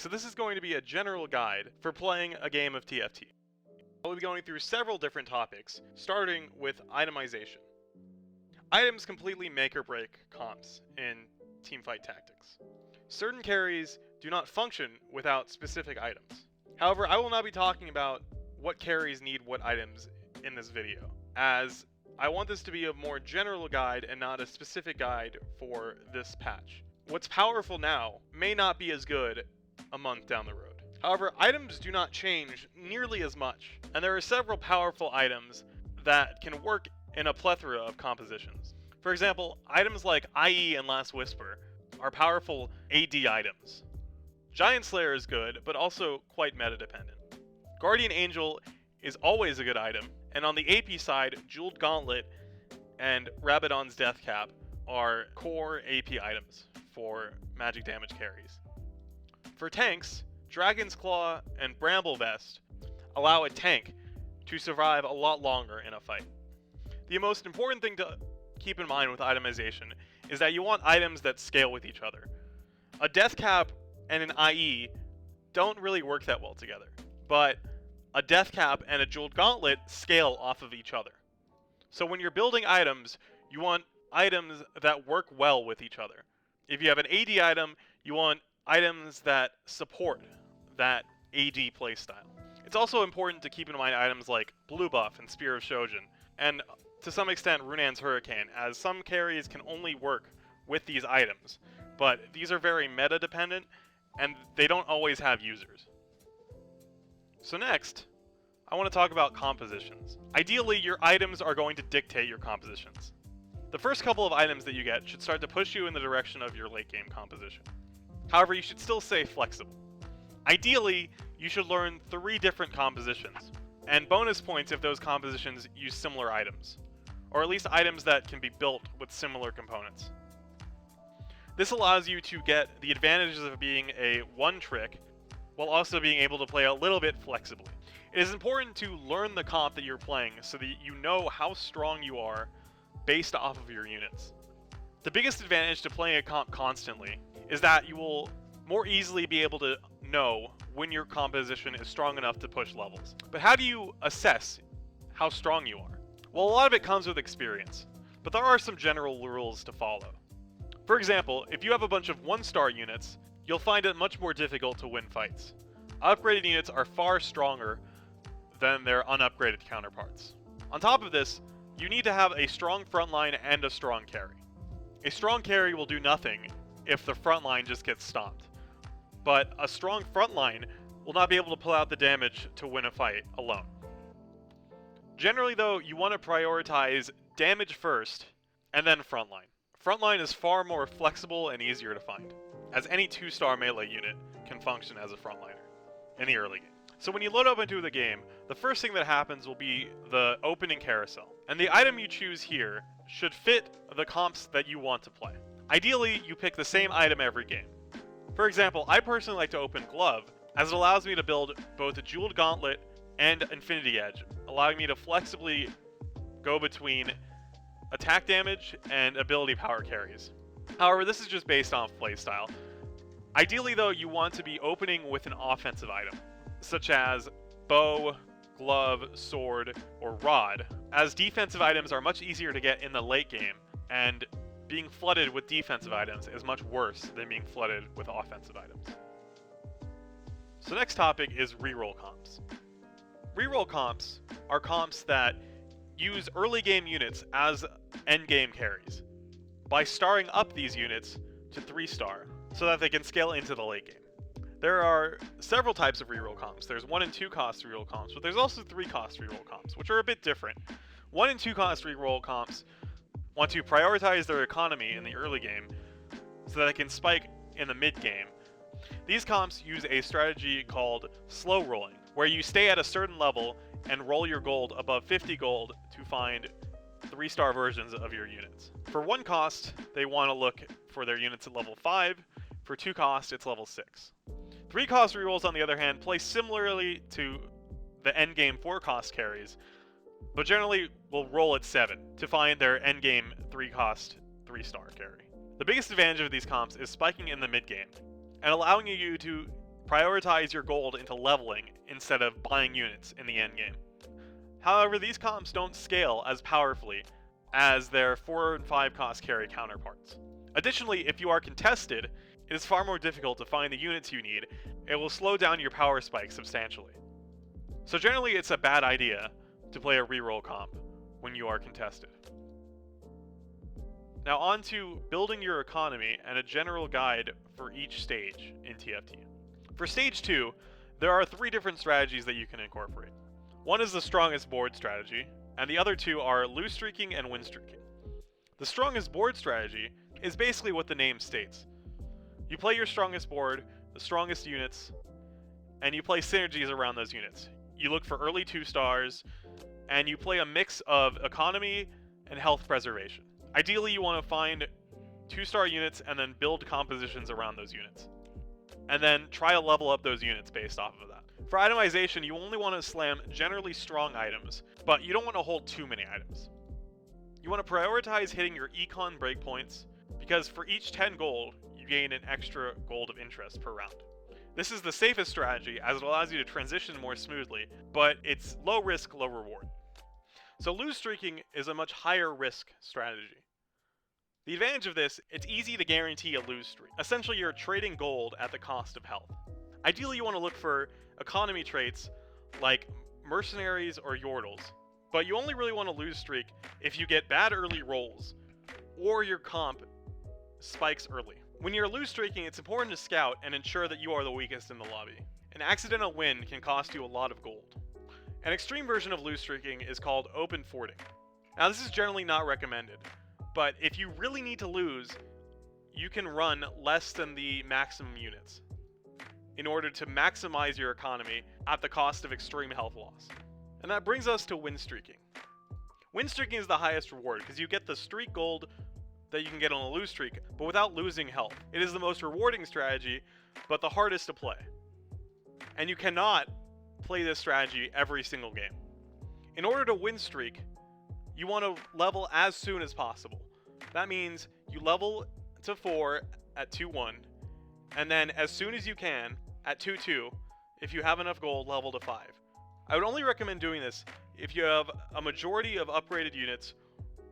So this is going to be a general guide for playing a game of TFT. I'll be going through several different topics, starting with itemization. Items completely make or break comps in teamfight tactics. Certain carries do not function without specific items. However, I will not be talking about what carries need what items in this video, as I want this to be a more general guide and not a specific guide for this patch. What's powerful now may not be as good a month down the road. However, items do not change nearly as much, and there are several powerful items that can work in a plethora of compositions. For example, items like IE and Last Whisper are powerful AD items. Giant Slayer is good, but also quite meta-dependent. Guardian Angel is always a good item, and on the AP side, Jeweled Gauntlet and Rabadon's Death Cap are core AP items for magic damage carries. For tanks, Dragon's Claw and Bramble Vest allow a tank to survive a lot longer in a fight. The most important thing to keep in mind with itemization is that you want items that scale with each other. A Death Cap and an IE don't really work that well together, but a Death Cap and a Jeweled Gauntlet scale off of each other. So when you're building items, you want items that work well with each other. If you have an AD item, you want items that support that AD playstyle. It's also important to keep in mind items like Blue Buff and Spear of Shojin, and to some extent Runan's Hurricane, as some carries can only work with these items, but these are very meta dependent and they don't always have users. So next, I want to talk about compositions. Ideally, your items are going to dictate your compositions. The first couple of items that you get should start to push you in the direction of your late game composition. However, you should still stay flexible. Ideally, you should learn 3 different compositions, and bonus points if those compositions use similar items, or at least items that can be built with similar components. This allows you to get the advantages of being a one-trick, while also being able to play a little bit flexibly. It is important to learn the comp that you're playing so that you know how strong you are based off of your units. The biggest advantage to playing a comp constantly is that you will more easily be able to know when your composition is strong enough to push levels. But how do you assess how strong you are? Well, a lot of it comes with experience, but there are some general rules to follow. For example, if you have a bunch of 1-star units, you'll find it much more difficult to win fights. Upgraded units are far stronger than their unupgraded counterparts. On top of this, you need to have a strong frontline and a strong carry. A strong carry will do nothing if the frontline just gets stomped, but a strong frontline will not be able to pull out the damage to win a fight alone. Generally though, you want to prioritize damage first, and then frontline. Frontline is far more flexible and easier to find, as any 2-star melee unit can function as a frontliner in the early game. So when you load up into the game, the first thing that happens will be the opening carousel, and the item you choose here should fit the comps that you want to play. Ideally, you pick the same item every game. For example, I personally like to open Glove, as it allows me to build both a Jeweled Gauntlet and Infinity Edge, allowing me to flexibly go between attack damage and ability power carries. However, this is just based on playstyle. Ideally though, you want to be opening with an offensive item, such as Bow, Glove, Sword, or Rod, as defensive items are much easier to get in the late game, and being flooded with defensive items is much worse than being flooded with offensive items. So next topic is Reroll Comps. Reroll Comps are comps that use early game units as end game carries by starring up these units to 3-star so that they can scale into the late game. There are several types of reroll comps. There's 1 and 2 cost reroll comps, but there's also 3 cost reroll comps, which are a bit different. 1 and 2 cost reroll comps want to prioritize their economy in the early game so that they can spike in the mid game. These comps use a strategy called slow rolling, where you stay at a certain level and roll your gold above 50 gold to find 3-star versions of your units. For 1 cost, they want to look for their units at level 5. For 2 cost, it's level 6. 3 cost rerolls, on the other hand, play similarly to the endgame 4 cost carries, but generally will roll at 7 to find their endgame 3 cost 3-star carry. The biggest advantage of these comps is spiking in the mid game and allowing you to Prioritize your gold into leveling instead of buying units in the endgame. However, these comps don't scale as powerfully as their 4 and 5 cost carry counterparts. Additionally, if you are contested, it is far more difficult to find the units you need. It will slow down your power spike substantially. So generally it's a bad idea to play a reroll comp when you are contested. Now on to building your economy and a general guide for each stage in TFT. For stage 2, there are 3 different strategies that you can incorporate. One is the strongest board strategy, and the other 2 are lose streaking and win streaking. The strongest board strategy is basically what the name states. You play your strongest board, the strongest units, and you play synergies around those units. You look for early 2 stars, and you play a mix of economy and health preservation. Ideally, you want to find 2-star units and then build compositions around those units. And then try to level up those units based off of that. For itemization, you only want to slam generally strong items, but you don't want to hold too many items. You want to prioritize hitting your econ breakpoints, because for each 10 gold, you gain an extra gold of interest per round. This is the safest strategy as it allows you to transition more smoothly, but it's low risk, low reward. So lose streaking is a much higher risk strategy. The advantage of this, it's easy to guarantee a lose streak. Essentially, you're trading gold at the cost of health. Ideally, you want to look for economy traits like mercenaries or yordles, but you only really want to lose streak if you get bad early rolls or your comp spikes early. When you're lose streaking, it's important to scout and ensure that you are the weakest in the lobby. An accidental win can cost you a lot of gold. An extreme version of lose streaking is called open forting. Now this is generally not recommended, but if you really need to lose, you can run less than the maximum units in order to maximize your economy at the cost of extreme health loss. And that brings us to win streaking. Win streaking is the highest reward because you get the streak gold that you can get on a lose streak, but without losing health. It is the most rewarding strategy, but the hardest to play. And you cannot play this strategy every single game. In order to win streak, you want to level as soon as possible. That means you level to 4 at 2-1, and then as soon as you can, at 2-2, if you have enough gold, level to 5. I would only recommend doing this if you have a majority of upgraded units,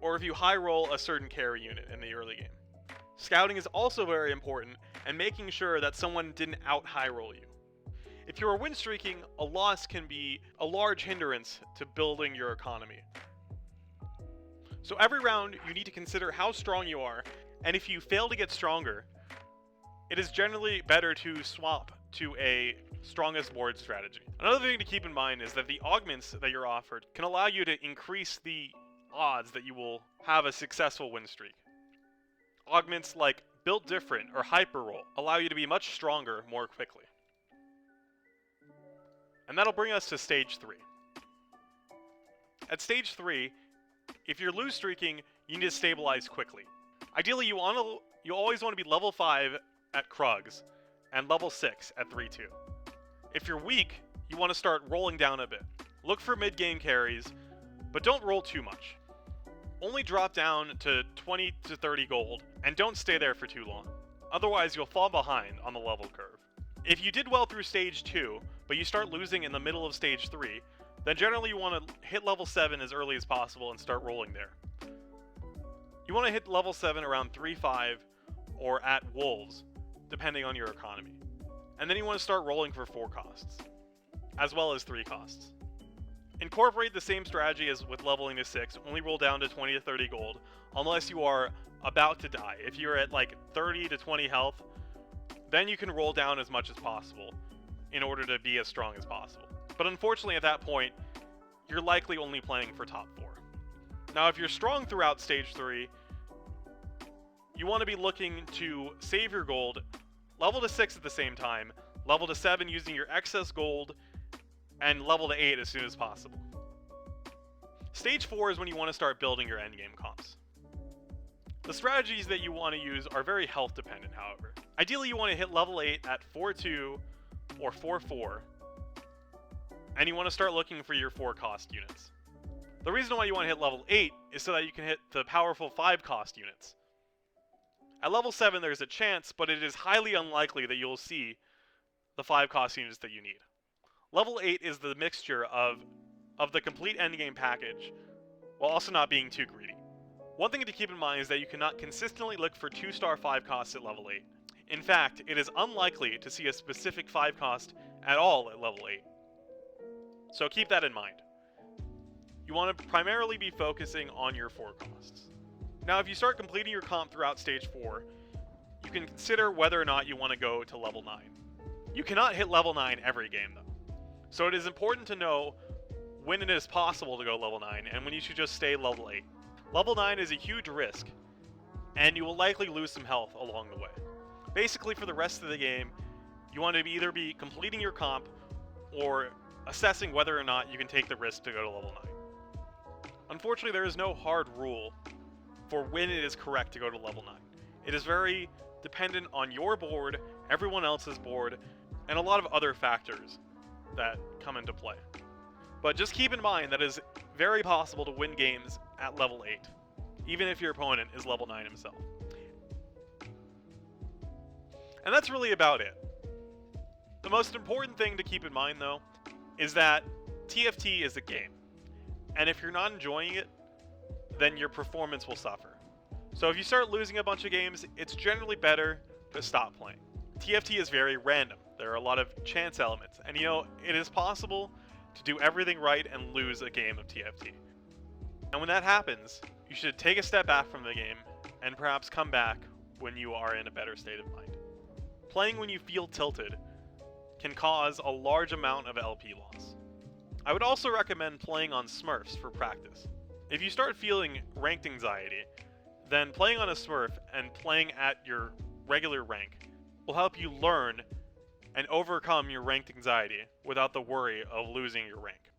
or if you high roll a certain carry unit in the early game. Scouting is also very important, and making sure that someone didn't out high roll you. If you are win streaking, a loss can be a large hindrance to building your economy. So every round, you need to consider how strong you are, and if you fail to get stronger, it is generally better to swap to a strongest board strategy. Another thing to keep in mind is that the augments that you're offered can allow you to increase the odds that you will have a successful win streak. Augments like Built Different or Hyper Roll allow you to be much stronger more quickly. And that'll bring us to stage 3. At stage 3, if you're lose streaking, you need to stabilize quickly. Ideally, you always want to be level 5 at Krugs and level 6 at 3-2. If you're weak, you want to start rolling down a bit. Look for mid-game carries, but don't roll too much. Only drop down to 20 to 30 gold, and don't stay there for too long. Otherwise, you'll fall behind on the level curve. If you did well through stage 2, but you start losing in the middle of stage 3, then generally you want to hit level 7 as early as possible and start rolling there. You want to hit level 7 around 3-5 or at Wolves, depending on your economy. And then you want to start rolling for 4 costs, as well as 3 costs. Incorporate the same strategy as with leveling to 6, only roll down to 20 to 30 gold, unless you are about to die. If you're at like 30 to 20 health, then you can roll down as much as possible in order to be as strong as possible. But unfortunately at that point, you're likely only playing for top 4. Now if you're strong throughout stage 3, you want to be looking to save your gold, level to 6 at the same time, level to 7 using your excess gold, and level to 8 as soon as possible. Stage 4 is when you want to start building your endgame comps. The strategies that you want to use are very health dependent, however. Ideally you want to hit level 8 at 4-2 or 4-4, and you want to start looking for your 4 cost units. The reason why you want to hit level 8 is so that you can hit the powerful 5 cost units. At level 7 there's a chance, but it is highly unlikely that you'll see the 5 cost units that you need. Level 8 is the mixture of the complete endgame package, while also not being too greedy. One thing to keep in mind is that you cannot consistently look for 2-star 5 costs at level 8. In fact, it is unlikely to see a specific 5 cost at all at level 8. So keep that in mind. You want to primarily be focusing on your 4 costs. Now, if you start completing your comp throughout stage 4, you can consider whether or not you want to go to level 9. You cannot hit level 9 every game though. So it is important to know when it is possible to go level 9 and when you should just stay level 8. Level 9 is a huge risk, and you will likely lose some health along the way. Basically, for the rest of the game, you want to either be completing your comp or assessing whether or not you can take the risk to go to level 9. Unfortunately, there is no hard rule for when it is correct to go to level 9. It is very dependent on your board, everyone else's board, and a lot of other factors that come into play. But just keep in mind that it is very possible to win games at level 8, even if your opponent is level 9 himself. And that's really about it. The most important thing to keep in mind, though, is that TFT is a game. And if you're not enjoying it, then your performance will suffer. So if you start losing a bunch of games, it's generally better to stop playing. TFT is very random. There are a lot of chance elements. And it is possible to do everything right and lose a game of TFT. And when that happens, you should take a step back from the game and perhaps come back when you are in a better state of mind. Playing when you feel tilted can cause a large amount of LP loss. I would also recommend playing on Smurfs for practice. If you start feeling ranked anxiety, then playing on a Smurf and playing at your regular rank will help you learn and overcome your ranked anxiety without the worry of losing your rank.